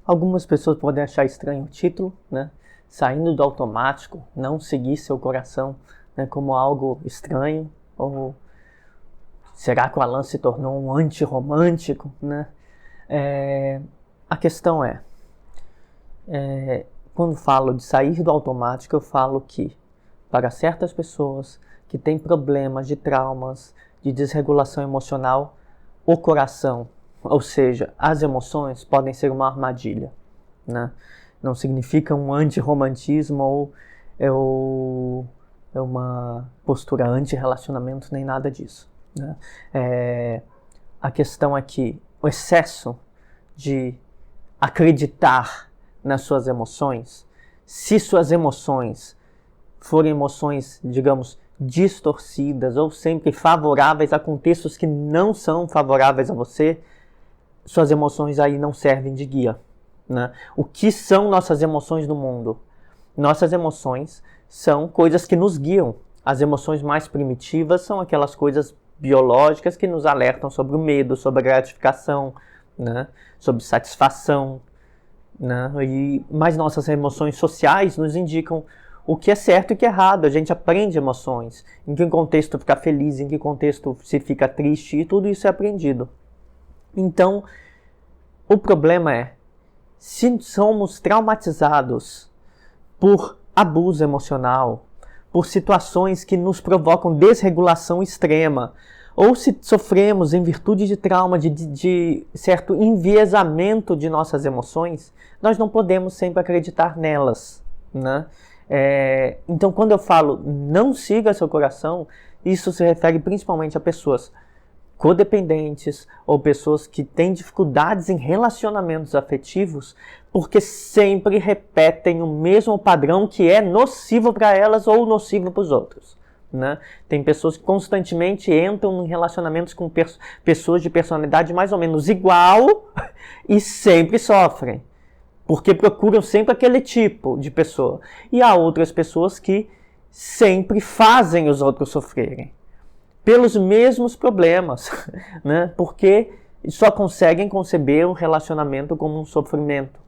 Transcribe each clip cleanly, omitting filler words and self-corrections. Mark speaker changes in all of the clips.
Speaker 1: Algumas pessoas podem achar estranho o título, né? Saindo do automático, não seguir seu coração, né? Como algo estranho. Ou será que o Alan se tornou um antirromântico, né? A questão quando falo de sair do automático, eu falo que para certas pessoas que têm problemas de traumas, de desregulação emocional, o coração, ou seja, as emoções podem ser uma armadilha, né? Não significa um antirromantismo ou uma postura anti-relacionamento, nem nada disso, né? A questão é que o excesso de acreditar nas suas emoções, se suas emoções forem emoções, digamos, distorcidas ou sempre favoráveis a contextos que não são favoráveis a você, suas emoções aí não servem de guia, né? O que são nossas emoções no mundo? Nossas emoções são coisas que nos guiam. As emoções mais primitivas são aquelas coisas biológicas que nos alertam sobre o medo, sobre a gratificação, né? Sobre satisfação, né? Mas nossas emoções sociais nos indicam o que é certo e o que é errado. A gente aprende emoções. Em que contexto ficar feliz, em que contexto se fica triste, e tudo isso é aprendido. Então, o problema é, se somos traumatizados por abuso emocional, por situações que nos provocam desregulação extrema, ou se sofremos em virtude de trauma, de certo enviesamento de nossas emoções, nós não podemos sempre acreditar nelas, né? Então, quando eu falo não siga seu coração, isso se refere principalmente a pessoas codependentes ou pessoas que têm dificuldades em relacionamentos afetivos porque sempre repetem o mesmo padrão que é nocivo para elas ou nocivo para os outros, né? Tem pessoas que constantemente entram em relacionamentos com pessoas de personalidade mais ou menos igual e sempre sofrem, porque procuram sempre aquele tipo de pessoa. E há outras pessoas que sempre fazem os outros sofrerem pelos mesmos problemas, né? Porque só conseguem conceber o relacionamento como um sofrimento,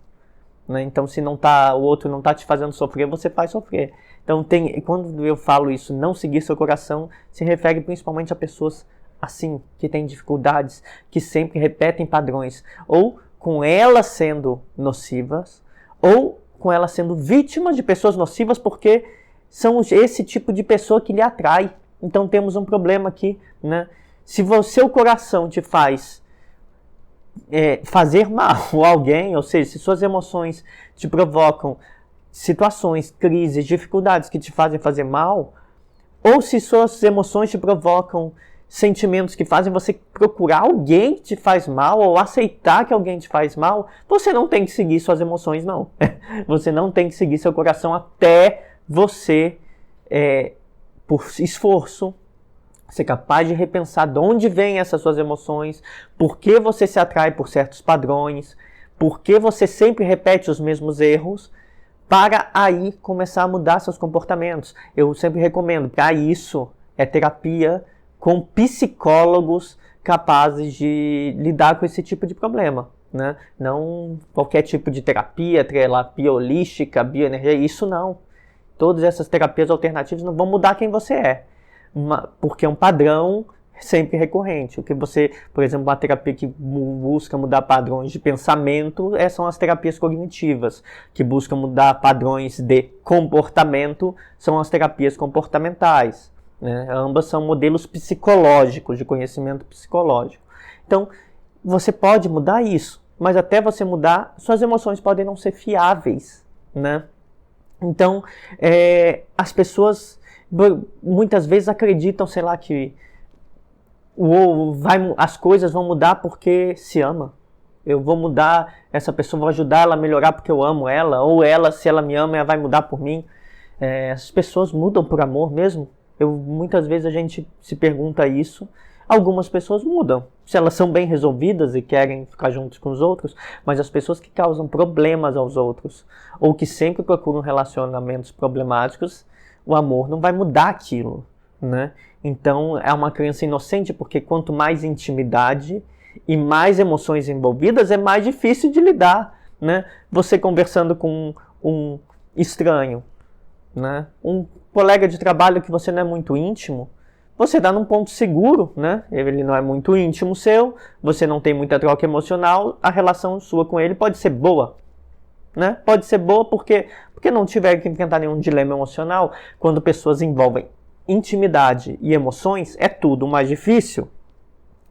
Speaker 1: né? Então, se o outro não está te fazendo sofrer, você faz sofrer. Então, quando eu falo isso, não seguir seu coração, se refere principalmente a pessoas assim, que têm dificuldades, que sempre repetem padrões, ou com elas sendo nocivas, ou com elas sendo vítimas de pessoas nocivas, porque são esse tipo de pessoa que lhe atrai. Então temos um problema aqui, né? Se o seu coração te faz fazer mal a alguém, ou seja, se suas emoções te provocam situações, crises, dificuldades que te fazem fazer mal, ou se suas emoções te provocam sentimentos que fazem você procurar alguém que te faz mal ou aceitar que alguém te faz mal, você não tem que seguir suas emoções, não. Você não tem que seguir seu coração até você, por esforço, ser capaz de repensar de onde vêm essas suas emoções, por que você se atrai por certos padrões, por que você sempre repete os mesmos erros, para aí começar a mudar seus comportamentos. Eu sempre recomendo, para isso, terapia com psicólogos capazes de lidar com esse tipo de problema, né? Não qualquer tipo de terapia holística, bioenergia, isso não. Todas essas terapias alternativas não vão mudar quem você é, porque é um padrão sempre recorrente. O que você, por exemplo, uma terapia que busca mudar padrões de pensamento, são as terapias cognitivas, que buscam mudar padrões de comportamento, são as terapias comportamentais, né? Ambas são modelos psicológicos, de conhecimento psicológico. Então, você pode mudar isso, mas até você mudar, suas emoções podem não ser fiáveis, né? Então, as pessoas muitas vezes acreditam, sei lá, que as coisas vão mudar porque se ama. Eu vou mudar, essa pessoa, vou ajudar ela a melhorar porque eu amo ela, ou ela, se ela me ama, ela vai mudar por mim. As pessoas mudam por amor mesmo? Muitas vezes a gente se pergunta isso. Algumas pessoas mudam, se elas são bem resolvidas e querem ficar juntos com os outros, mas as pessoas que causam problemas aos outros, ou que sempre procuram relacionamentos problemáticos, o amor não vai mudar aquilo, né? Então é uma crença inocente, porque quanto mais intimidade e mais emoções envolvidas, é mais difícil de lidar, né? Você conversando com um estranho, né? Um colega de trabalho que você não é muito íntimo, você dá num ponto seguro, né? Ele não é muito íntimo seu, você não tem muita troca emocional, a relação sua com ele pode ser boa, né? Pode ser boa porque não tiver que enfrentar nenhum dilema emocional. Quando pessoas envolvem intimidade e emoções, é tudo mais difícil.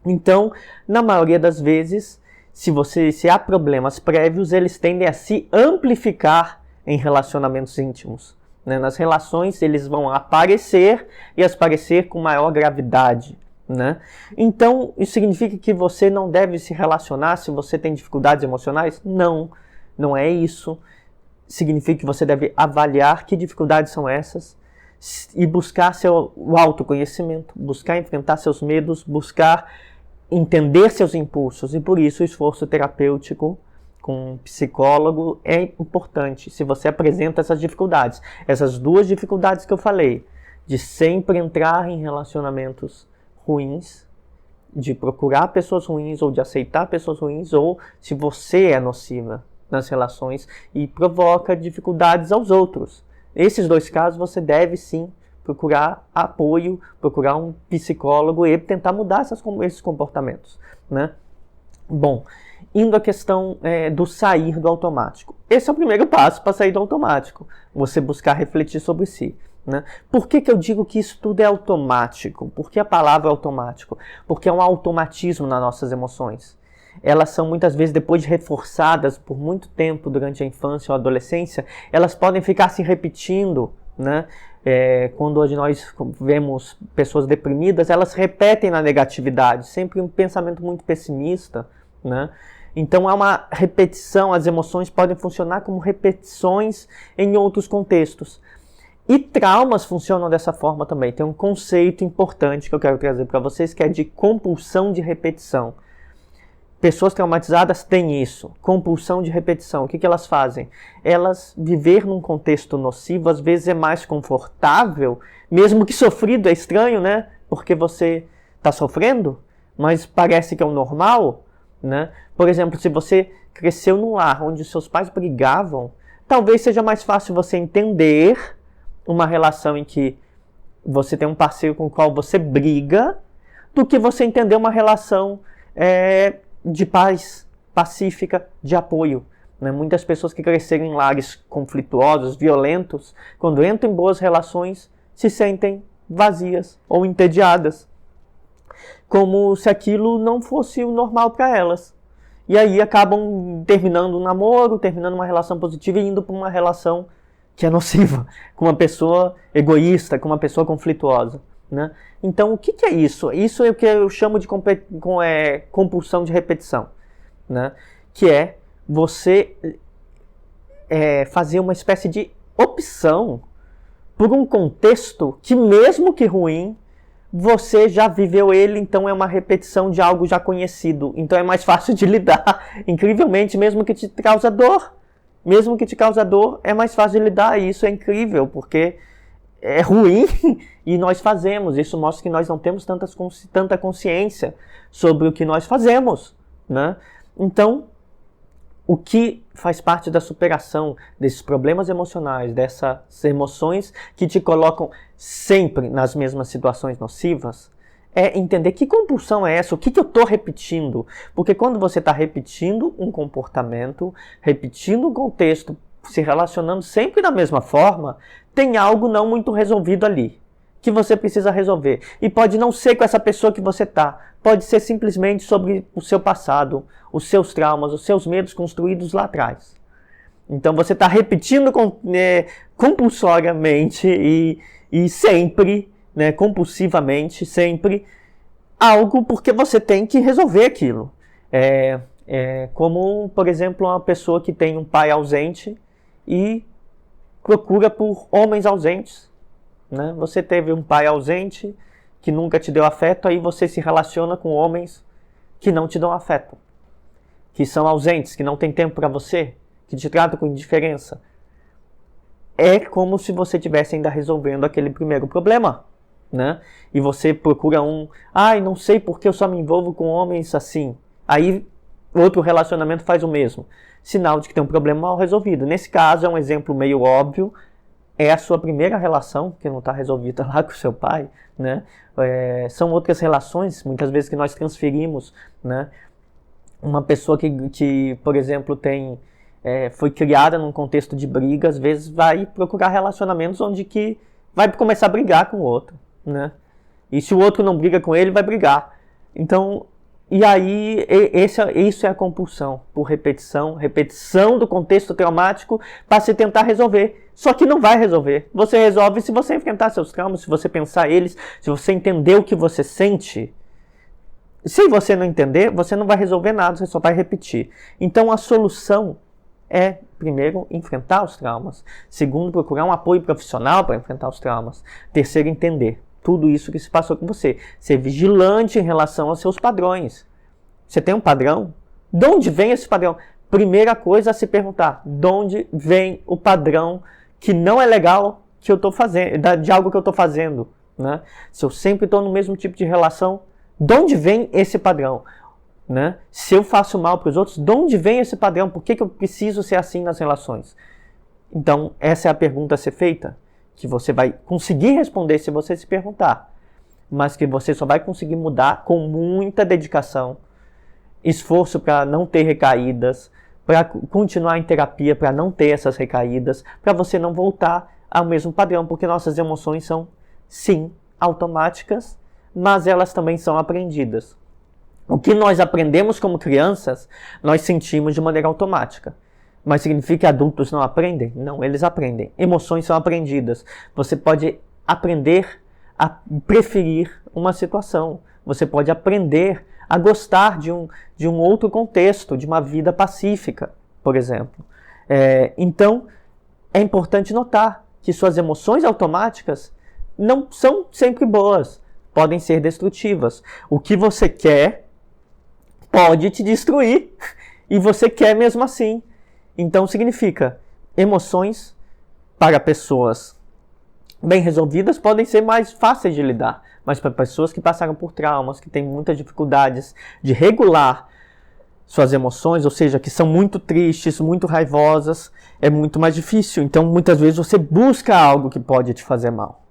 Speaker 1: Então, na maioria das vezes, se há problemas prévios, eles tendem a se amplificar em relacionamentos íntimos. Né? Nas relações, eles vão aparecer e aparecer com maior gravidade. Né? Então, isso significa que você não deve se relacionar se você tem dificuldades emocionais? Não, não é isso. Significa que você deve avaliar que dificuldades são essas e buscar o autoconhecimento, buscar enfrentar seus medos, buscar entender seus impulsos. E por isso o esforço terapêutico com um psicólogo é importante. Se você apresenta essas dificuldades, essas duas dificuldades que eu falei, de sempre entrar em relacionamentos ruins, de procurar pessoas ruins ou de aceitar pessoas ruins, ou se você é nociva nas relações e provoca dificuldades aos outros. Nesses dois casos você deve sim procurar apoio, procurar um psicólogo e tentar mudar esses comportamentos, né? Bom, indo à questão do sair do automático. Esse é o primeiro passo para sair do automático, você buscar refletir sobre si. Né? Por que eu digo que isso tudo é automático? Por que a palavra é automático? Porque é um automatismo nas nossas emoções. Elas são muitas vezes, depois de reforçadas por muito tempo durante a infância ou a adolescência, elas podem ficar se repetindo, né? Quando hoje nós vemos pessoas deprimidas, elas repetem na negatividade, sempre um pensamento muito pessimista, né? Então há uma repetição, as emoções podem funcionar como repetições em outros contextos. E traumas funcionam dessa forma também. Tem um conceito importante que eu quero trazer para vocês, que é de compulsão de repetição. Pessoas traumatizadas têm isso, compulsão de repetição. O que elas fazem? Elas viver num contexto nocivo, às vezes é mais confortável, mesmo que sofrido, é estranho, né? Porque você está sofrendo, mas parece que é o normal, né? Por exemplo, se você cresceu num lar onde seus pais brigavam, talvez seja mais fácil você entender uma relação em que você tem um parceiro com o qual você briga, do que você entender uma relação de paz, pacífica, de apoio. Né? Muitas pessoas que cresceram em lares conflituosos, violentos, quando entram em boas relações, se sentem vazias ou entediadas, como se aquilo não fosse o normal para elas. E aí acabam terminando um namoro, terminando uma relação positiva e indo para uma relação que é nociva, com uma pessoa egoísta, com uma pessoa conflituosa. Né? Então, o que é isso? Isso é o que eu chamo de compulsão de repetição. Né? Que é você fazer uma espécie de opção por um contexto que, mesmo que ruim, você já viveu ele, então é uma repetição de algo já conhecido. Então é mais fácil de lidar, incrivelmente, mesmo que te cause dor. Mesmo que te cause dor, é mais fácil de lidar. E isso é incrível, porque é ruim e nós fazemos. Isso mostra que nós não temos tanta consciência sobre o que nós fazemos. Né? Então, o que faz parte da superação desses problemas emocionais, dessas emoções que te colocam sempre nas mesmas situações nocivas, é entender que compulsão é essa, o que eu estou repetindo. Porque quando você está repetindo um comportamento, repetindo um contexto, se relacionando sempre da mesma forma, tem algo não muito resolvido ali, que você precisa resolver. E pode não ser com essa pessoa que você está, pode ser simplesmente sobre o seu passado, os seus traumas, os seus medos construídos lá atrás. Então você está repetindo compulsoriamente e sempre, né, compulsivamente, sempre, algo porque você tem que resolver aquilo. Como, por exemplo, uma pessoa que tem um pai ausente e procura por homens ausentes. Né? Você teve um pai ausente que nunca te deu afeto, aí você se relaciona com homens que não te dão afeto, que são ausentes, que não tem tempo para você, que te tratam com indiferença. É como se você estivesse ainda resolvendo aquele primeiro problema. Né? E você procura não sei porque eu só me envolvo com homens assim. Aí outro relacionamento faz o mesmo. Sinal de que tem um problema mal resolvido. Nesse caso, é um exemplo meio óbvio, é a sua primeira relação que não está resolvida lá com o seu pai, né? São outras relações, muitas vezes, que nós transferimos, né? Uma pessoa que por exemplo, foi criada num contexto de briga, às vezes vai procurar relacionamentos onde que vai começar a brigar com o outro, né? E se o outro não briga com ele, vai brigar. Então, e aí, isso é a compulsão por repetição do contexto traumático para se tentar resolver. Só que não vai resolver. Você resolve se você enfrentar seus traumas, se você pensar eles, se você entender o que você sente. Se você não entender, você não vai resolver nada, você só vai repetir. Então, a solução é, primeiro, enfrentar os traumas. Segundo, procurar um apoio profissional para enfrentar os traumas. Terceiro, entender tudo isso que se passou com você. Ser vigilante em relação aos seus padrões. Você tem um padrão? De onde vem esse padrão? Primeira coisa a se perguntar, de onde vem o padrão que não é legal que eu estou fazendo, de algo que eu estou fazendo, né? Se eu sempre estou no mesmo tipo de relação, de onde vem esse padrão? Né? Se eu faço mal para os outros, de onde vem esse padrão? Por que eu preciso ser assim nas relações? Então, essa é a pergunta a ser feita, que você vai conseguir responder se você se perguntar, mas que você só vai conseguir mudar com muita dedicação, esforço para não ter recaídas, para continuar em terapia, para não ter essas recaídas, para você não voltar ao mesmo padrão, porque nossas emoções são, sim, automáticas, mas elas também são aprendidas. O que nós aprendemos como crianças, nós sentimos de maneira automática. Mas significa que adultos não aprendem? Não, eles aprendem. Emoções são aprendidas. Você pode aprender a preferir uma situação. Você pode aprender a gostar de um outro contexto, de uma vida pacífica, por exemplo. Então, é importante notar que suas emoções automáticas não são sempre boas. Podem ser destrutivas. O que você quer pode te destruir. E você quer mesmo assim. Então significa, emoções para pessoas bem resolvidas podem ser mais fáceis de lidar. Mas para pessoas que passaram por traumas, que têm muitas dificuldades de regular suas emoções, ou seja, que são muito tristes, muito raivosas, é muito mais difícil. Então muitas vezes você busca algo que pode te fazer mal.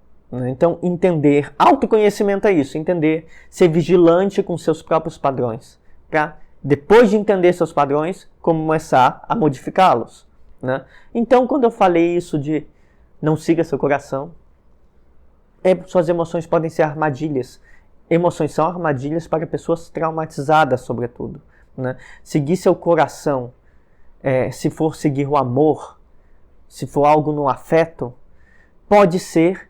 Speaker 1: Então, entender, autoconhecimento é isso, entender, ser vigilante com seus próprios padrões, para depois de entender seus padrões, começar a modificá-los, né? Então, quando eu falei isso de não siga seu coração, suas emoções podem ser armadilhas. Emoções são armadilhas para pessoas traumatizadas, sobretudo, né? Seguir seu coração, se for seguir o amor, se for algo no afeto, pode ser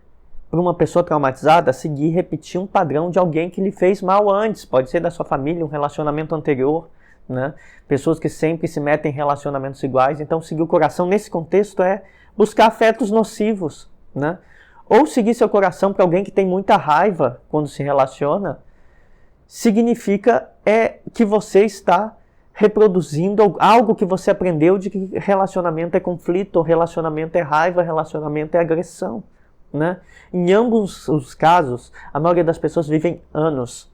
Speaker 1: para uma pessoa traumatizada, seguir e repetir um padrão de alguém que lhe fez mal antes. Pode ser da sua família, um relacionamento anterior, né? Pessoas que sempre se metem em relacionamentos iguais. Então, seguir o coração nesse contexto é buscar afetos nocivos, né? Ou seguir seu coração para alguém que tem muita raiva quando se relaciona, significa que você está reproduzindo algo que você aprendeu de que relacionamento é conflito, relacionamento é raiva, relacionamento é agressão. Né? Em ambos os casos, a maioria das pessoas vivem anos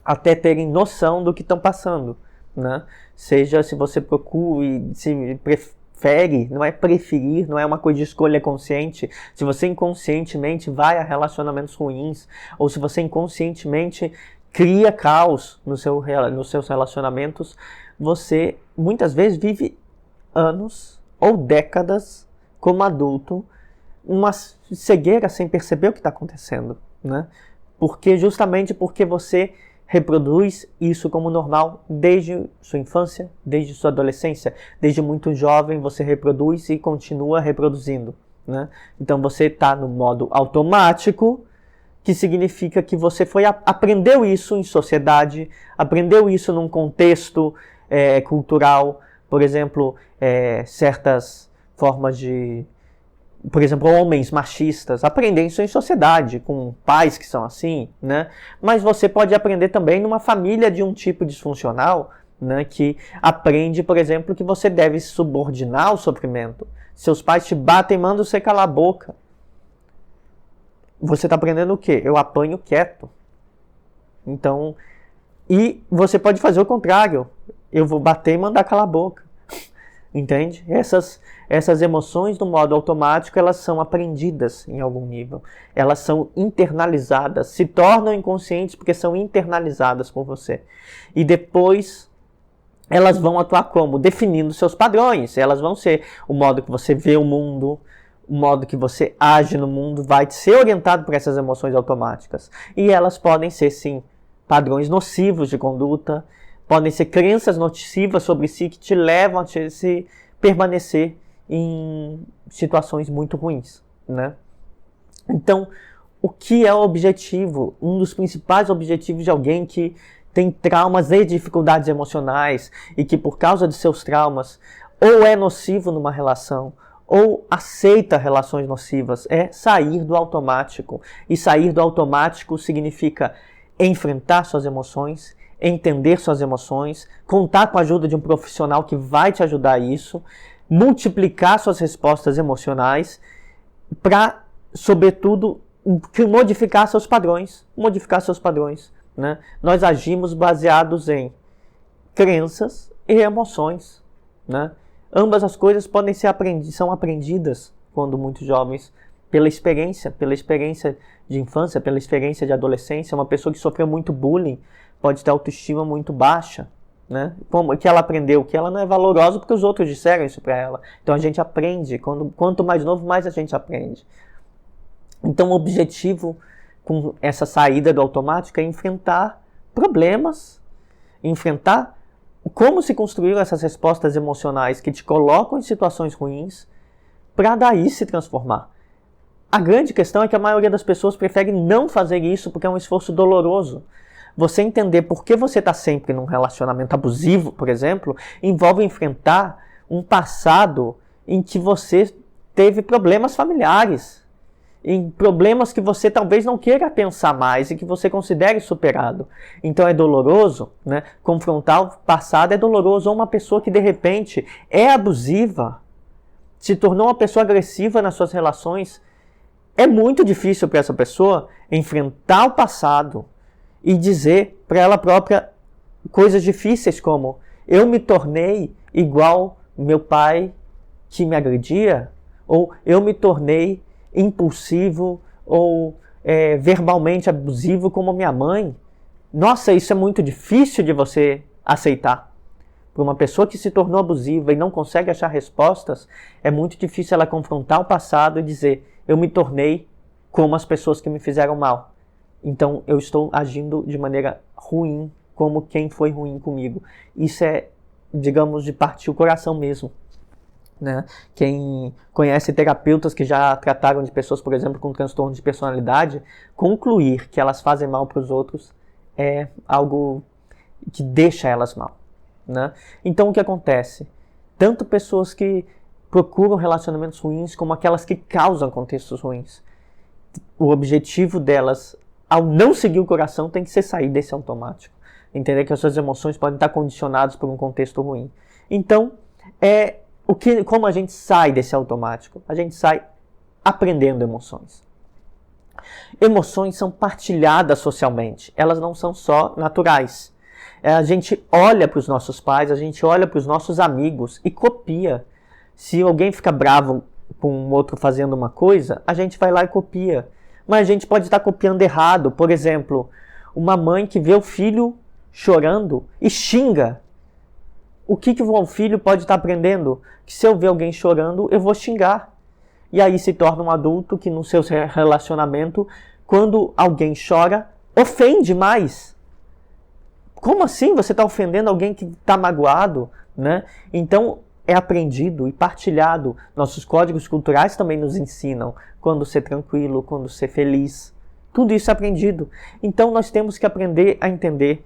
Speaker 1: até terem noção do que estão passando, né? Seja se você procura e se prefere, não é preferir, não é uma coisa de escolha consciente. Se você inconscientemente vai a relacionamentos ruins, ou se você inconscientemente cria caos nos seus relacionamentos, você muitas vezes vive anos ou décadas como adulto, uma cegueira sem perceber o que está acontecendo, né? Justamente porque você reproduz isso como normal desde sua infância, desde sua adolescência, desde muito jovem você reproduz e continua reproduzindo, né? Então você está no modo automático, que significa que você aprendeu isso em sociedade, aprendeu isso num contexto cultural, por exemplo, certas formas de... Por exemplo, homens machistas aprendem isso em sociedade, com pais que são assim, né? Mas você pode aprender também numa família de um tipo disfuncional, né? Que aprende, por exemplo, que você deve se subordinar ao sofrimento. Seus pais te batem e mandam você calar a boca. Você está aprendendo o quê? Eu apanho quieto. Então, e você pode fazer o contrário. eu vou bater e mandar calar a boca. Entende? Essas emoções do modo automático, elas são aprendidas em algum nível. Elas são internalizadas, se tornam inconscientes porque são internalizadas por você. E depois elas vão atuar como? Definindo seus padrões. Elas vão ser o modo que você vê o mundo, o modo que você age no mundo, vai ser orientado por essas emoções automáticas. E elas podem ser, sim, padrões nocivos de conduta, podem ser crenças nocivas sobre si que te levam a se permanecer em situações muito ruins, né? Então, o que é o objetivo? Um dos principais objetivos de alguém que tem traumas e dificuldades emocionais e que por causa de seus traumas ou é nocivo numa relação ou aceita relações nocivas é sair do automático. E sair do automático significa enfrentar suas emoções, entender suas emoções, contar com a ajuda de um profissional que vai te ajudar a isso, multiplicar suas respostas emocionais para, sobretudo, modificar seus padrões. Né? Nós agimos baseados em crenças e emoções. Né? Ambas as coisas podem ser são aprendidas quando muito jovens, pela experiência de infância, pela experiência de adolescência. Uma pessoa que sofreu muito bullying pode ter autoestima muito baixa, né? Como que ela aprendeu que ela não é valorosa porque os outros disseram isso para ela. Então a gente aprende, quanto mais novo, mais a gente aprende. Então o objetivo com essa saída do automático é enfrentar problemas, enfrentar como se construíram essas respostas emocionais que te colocam em situações ruins para daí se transformar. A grande questão é que a maioria das pessoas prefere não fazer isso porque é um esforço doloroso. Você entender por que você está sempre num relacionamento abusivo, por exemplo, envolve enfrentar um passado em que você teve problemas familiares, em problemas que você talvez não queira pensar mais e que você considere superado. Então é doloroso, né? Confrontar o passado é doloroso. Ou uma pessoa que de repente é abusiva, se tornou uma pessoa agressiva nas suas relações, é muito difícil para essa pessoa enfrentar o passado e dizer para ela própria coisas difíceis como: eu me tornei igual meu pai que me agredia, ou eu me tornei impulsivo ou verbalmente abusivo como minha mãe. Nossa, isso é muito difícil de você aceitar. Para uma pessoa que se tornou abusiva e não consegue achar respostas, é muito difícil ela confrontar o passado e dizer: eu me tornei como as pessoas que me fizeram mal. Então eu estou agindo de maneira ruim, como quem foi ruim comigo. Isso é, digamos, de partir o coração mesmo. Né? Quem conhece terapeutas que já trataram de pessoas, por exemplo, com transtorno de personalidade, concluir que elas fazem mal para os outros é algo que deixa elas mal. Né? Então o que acontece? Tanto pessoas que procuram relacionamentos ruins, como aquelas que causam contextos ruins. O objetivo delas, ao não seguir o coração, tem que ser sair desse automático. Entender que as suas emoções podem estar condicionadas por um contexto ruim. Então, como a gente sai desse automático? A gente sai aprendendo emoções. Emoções são partilhadas socialmente. Elas não são só naturais. A gente olha para os nossos pais, a gente olha para os nossos amigos e copia. Se alguém fica bravo com um outro fazendo uma coisa, a gente vai lá e copia. Mas a gente pode estar copiando errado. Por exemplo, uma mãe que vê o filho chorando e xinga. O que o filho pode estar aprendendo? Que se eu ver alguém chorando, eu vou xingar. E aí se torna um adulto que no seu relacionamento, quando alguém chora, ofende mais. Como assim? Você está ofendendo alguém que está magoado? Né? Então, é aprendido e partilhado. Nossos códigos culturais também nos ensinam quando ser tranquilo, quando ser feliz. Tudo isso é aprendido. Então, nós temos que aprender a entender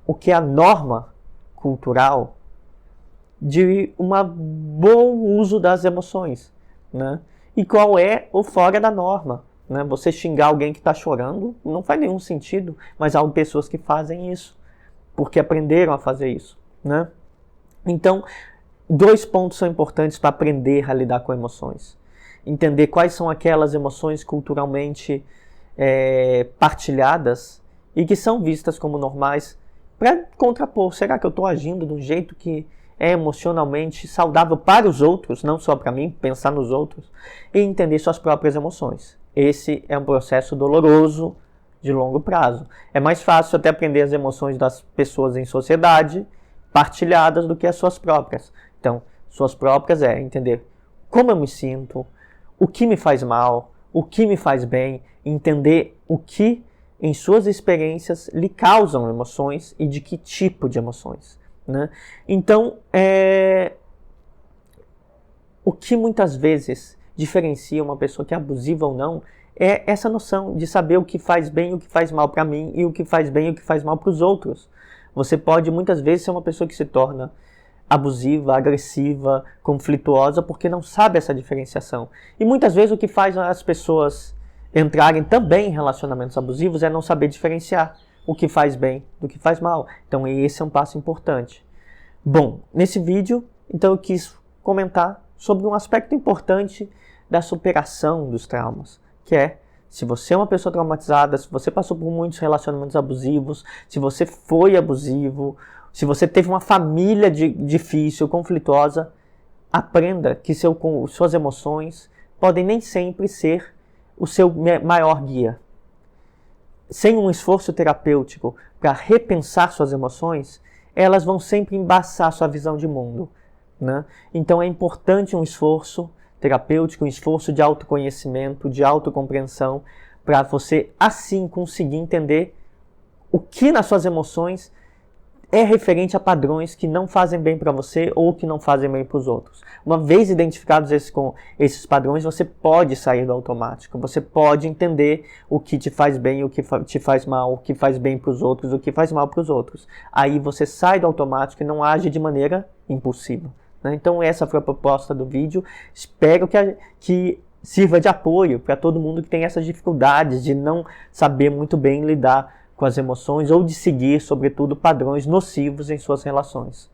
Speaker 1: o que é a norma cultural de um bom uso das emoções, né? E qual é o fora da norma, né? Você xingar alguém que está chorando não faz nenhum sentido, mas há pessoas que fazem isso, porque aprenderam a fazer isso, né? Então, 2 pontos são importantes para aprender a lidar com emoções. Entender quais são aquelas emoções culturalmente partilhadas e que são vistas como normais para contrapor. Será que eu estou agindo do jeito que é emocionalmente saudável para os outros, não só para mim, pensar nos outros, e entender suas próprias emoções. Esse é um processo doloroso de longo prazo. É mais fácil até aprender as emoções das pessoas em sociedade, partilhadas, do que as suas próprias. Então, suas próprias é entender como eu me sinto, o que me faz mal, o que me faz bem, entender o que em suas experiências lhe causam emoções e de que tipo de emoções, né? Então, o que muitas vezes diferencia uma pessoa que é abusiva ou não é essa noção de saber o que faz bem e o que faz mal para mim e o que faz bem e o que faz mal para os outros. Você pode muitas vezes ser uma pessoa que se torna abusiva, agressiva, conflituosa porque não sabe essa diferenciação. E muitas vezes o que faz as pessoas entrarem também em relacionamentos abusivos é não saber diferenciar o que faz bem do que faz mal. Então esse é um passo importante. Bom, nesse vídeo, então eu quis comentar sobre um aspecto importante da superação dos traumas, que é, se você é uma pessoa traumatizada, se você passou por muitos relacionamentos abusivos, se você foi abusivo, se você teve uma família difícil, conflituosa, aprenda que suas emoções podem nem sempre ser o seu maior guia. Sem um esforço terapêutico para repensar suas emoções, elas vão sempre embaçar sua visão de mundo, né? Então é importante um esforço terapêutico, um esforço de autoconhecimento, de autocompreensão, para você assim conseguir entender o que nas suas emoções é referente a padrões que não fazem bem para você ou que não fazem bem para os outros. Uma vez identificados esses padrões, você pode sair do automático, você pode entender o que te faz bem, o que te faz mal, o que faz bem para os outros, o que faz mal para os outros. Aí você sai do automático e não age de maneira impulsiva, né? Então essa foi a proposta do vídeo. Espero que sirva de apoio para todo mundo que tem essas dificuldades de não saber muito bem lidar com as emoções ou de seguir, sobretudo, padrões nocivos em suas relações.